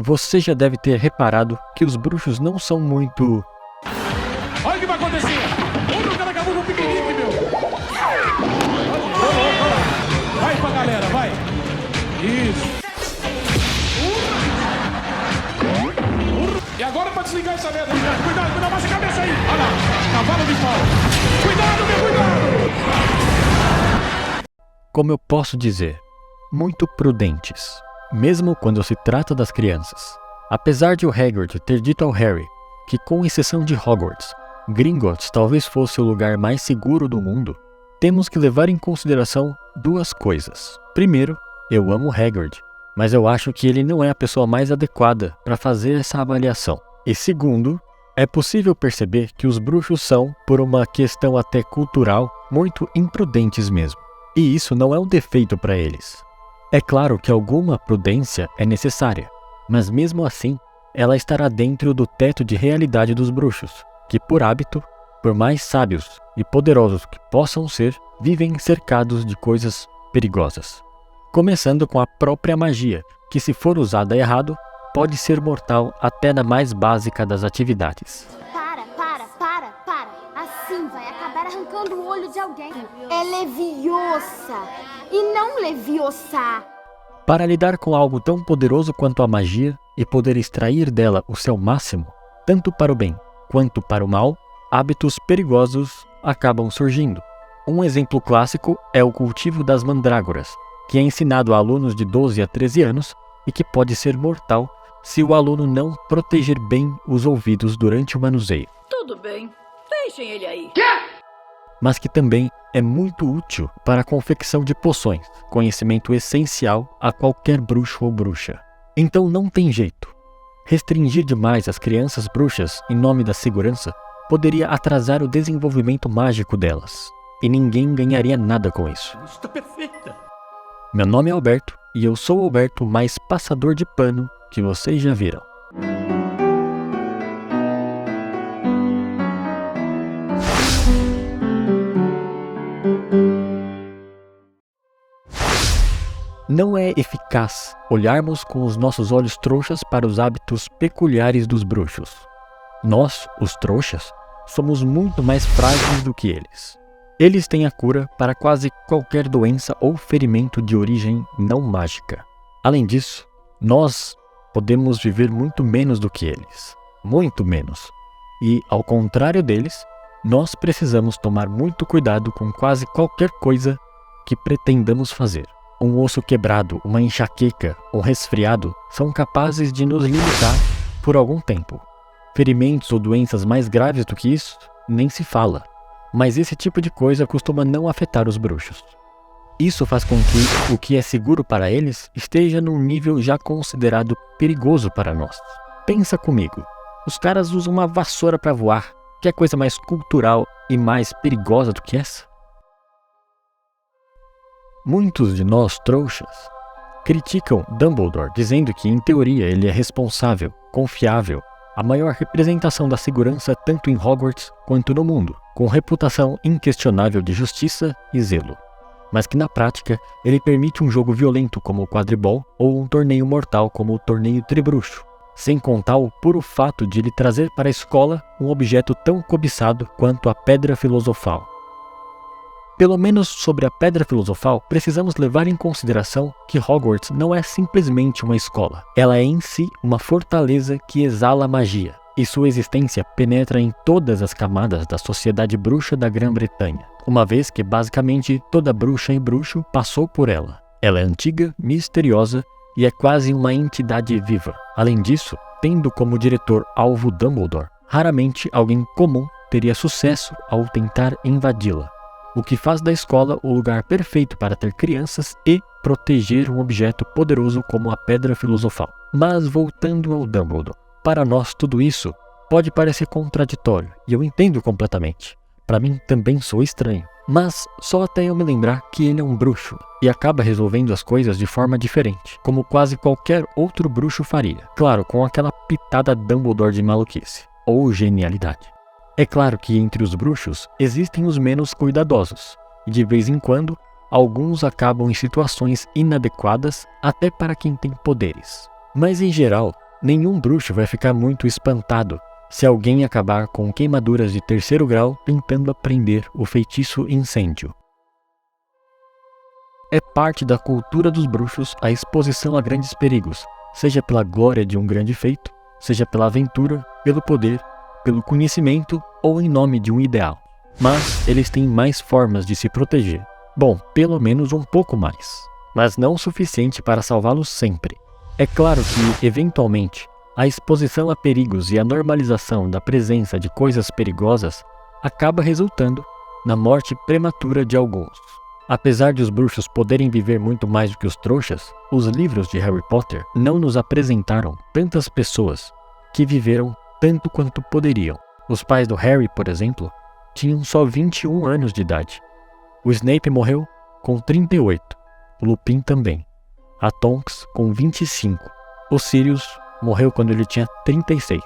Você já deve ter reparado que os bruxos não são muito... Olha o que vai acontecer! Olha o cara acabou com o piquenique, meu! Vai pra galera, vai! Isso! E agora pra desligar essa merda! Cuidado, abaixa a cabeça aí! Olha lá! Cavalo de pau! Cuidado, meu, cuidado! Como eu posso dizer, muito prudentes, mesmo quando se trata das crianças. Apesar de o Hagrid ter dito ao Harry que, com exceção de Hogwarts, Gringotts talvez fosse o lugar mais seguro do mundo, temos que levar em consideração duas coisas. Primeiro, eu amo Hagrid, mas eu acho que ele não é a pessoa mais adequada para fazer essa avaliação. E segundo, é possível perceber que os bruxos são, por uma questão até cultural, muito imprudentes mesmo. E isso não é um defeito para eles. É claro que alguma prudência é necessária, mas mesmo assim, ela estará dentro do teto de realidade dos bruxos, que por hábito, por mais sábios e poderosos que possam ser, vivem cercados de coisas perigosas. Começando com a própria magia, que se for usada errado, pode ser mortal até na mais básica das atividades. Para. Assim vai acabar arrancando o olho de alguém. É leviosa e não leviosa. Para lidar com algo tão poderoso quanto a magia e poder extrair dela o seu máximo, tanto para o bem quanto para o mal, hábitos perigosos acabam surgindo. Um exemplo clássico é o cultivo das mandrágoras, que é ensinado a alunos de 12 a 13 anos e que pode ser mortal se o aluno não proteger bem os ouvidos durante o manuseio. Tudo bem, deixem ele aí. Mas que também é muito útil para a confecção de poções, conhecimento essencial a qualquer bruxo ou bruxa. Então não tem jeito. Restringir demais as crianças bruxas em nome da segurança poderia atrasar o desenvolvimento mágico delas, e ninguém ganharia nada com isso. Está perfeita! Meu nome é Alberto, e eu sou o Alberto mais passador de pano que vocês já viram. Não é eficaz olharmos com os nossos olhos trouxas para os hábitos peculiares dos bruxos. Nós, os trouxas, somos muito mais frágeis do que eles. Eles têm a cura para quase qualquer doença ou ferimento de origem não mágica. Além disso, nós podemos viver muito menos do que eles. Muito menos. E, ao contrário deles, nós precisamos tomar muito cuidado com quase qualquer coisa que pretendamos fazer. Um osso quebrado, uma enxaqueca, um resfriado são capazes de nos limitar por algum tempo. Ferimentos ou doenças mais graves do que isso, nem se fala. Mas esse tipo de coisa costuma não afetar os bruxos. Isso faz com que o que é seguro para eles esteja num nível já considerado perigoso para nós. Pensa comigo, os caras usam uma vassoura para voar. Que coisa mais cultural e mais perigosa do que essa? Muitos de nós trouxas criticam Dumbledore, dizendo que, em teoria, ele é responsável, confiável, a maior representação da segurança tanto em Hogwarts quanto no mundo, com reputação inquestionável de justiça e zelo. Mas que, na prática, ele permite um jogo violento como o quadribol ou um torneio mortal como o torneio tribruxo, sem contar o puro fato de ele trazer para a escola um objeto tão cobiçado quanto a Pedra Filosofal. Pelo menos sobre a Pedra Filosofal, precisamos levar em consideração que Hogwarts não é simplesmente uma escola. Ela é em si uma fortaleza que exala magia, e sua existência penetra em todas as camadas da sociedade bruxa da Grã-Bretanha, uma vez que basicamente toda bruxa e bruxo passou por ela. Ela é antiga, misteriosa e é quase uma entidade viva. Além disso, tendo como diretor alvo Dumbledore, raramente alguém comum teria sucesso ao tentar invadi-la. O que faz da escola o lugar perfeito para ter crianças e proteger um objeto poderoso como a Pedra Filosofal. Mas voltando ao Dumbledore, para nós tudo isso pode parecer contraditório, e eu entendo completamente. Para mim também sou estranho, mas só até eu me lembrar que ele é um bruxo, e acaba resolvendo as coisas de forma diferente, como quase qualquer outro bruxo faria. Claro, com aquela pitada Dumbledore de maluquice, ou genialidade. É claro que entre os bruxos existem os menos cuidadosos, e de vez em quando, alguns acabam em situações inadequadas até para quem tem poderes. Mas em geral, Nenhum bruxo vai ficar muito espantado se alguém acabar com queimaduras de 3º grau tentando aprender o feitiço incêndio. É parte da cultura dos bruxos a exposição a grandes perigos, seja pela glória de um grande feito, seja pela aventura, pelo poder, pelo conhecimento ou em nome de um ideal. Mas eles têm mais formas de se proteger. Bom, pelo menos um pouco mais, mas não o suficiente para salvá-los sempre. É claro que, eventualmente, a exposição a perigos e a normalização da presença de coisas perigosas acaba resultando na morte prematura de alguns. Apesar de os bruxos poderem viver muito mais do que os trouxas, os livros de Harry Potter não nos apresentaram tantas pessoas que viveram tanto quanto poderiam. Os pais do Harry, por exemplo, tinham só 21 anos de idade. O Snape morreu com 38, o Lupin também, a Tonks com 25, o Sirius morreu quando ele tinha 36,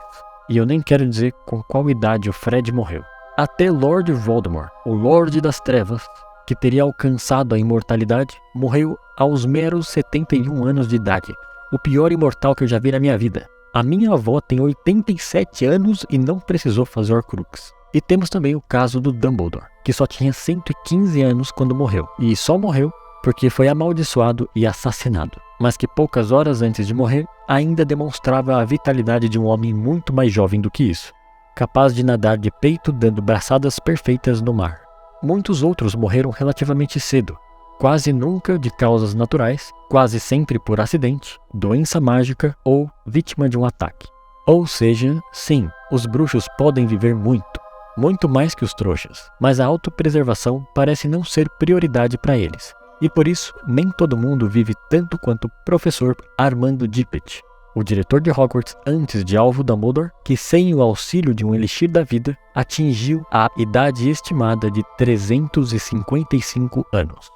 e eu nem quero dizer com qual idade o Fred morreu. Até Lord Voldemort, o Lorde das Trevas, que teria alcançado a imortalidade, morreu aos meros 71 anos de idade, o pior imortal que eu já vi na minha vida. A minha avó tem 87 anos e não precisou fazer Horcrux. E temos também o caso do Dumbledore, que só tinha 115 anos quando morreu, e só morreu porque foi amaldiçoado e assassinado, mas que poucas horas antes de morrer ainda demonstrava a vitalidade de um homem muito mais jovem do que isso, capaz de nadar de peito dando braçadas perfeitas no mar. Muitos outros morreram relativamente cedo, quase nunca de causas naturais, quase sempre por acidente, doença mágica ou vítima de um ataque. Ou seja, sim, os bruxos podem viver muito mais que os trouxas, mas a autopreservação parece não ser prioridade para eles. E por isso, nem todo mundo vive tanto quanto o professor Armando Dippet, o diretor de Hogwarts antes de Alvo Dumbledore, que sem o auxílio de um elixir da vida, atingiu a idade estimada de 355 anos.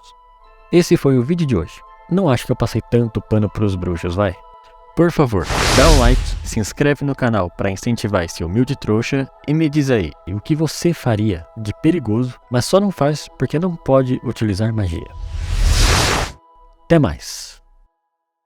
Esse foi o vídeo de hoje. Não acho que eu passei tanto pano pros bruxos, vai? Por favor, dá um like, se inscreve no canal para incentivar esse humilde trouxa e me diz aí o que você faria de perigoso, mas só não faz porque não pode utilizar magia. Até mais!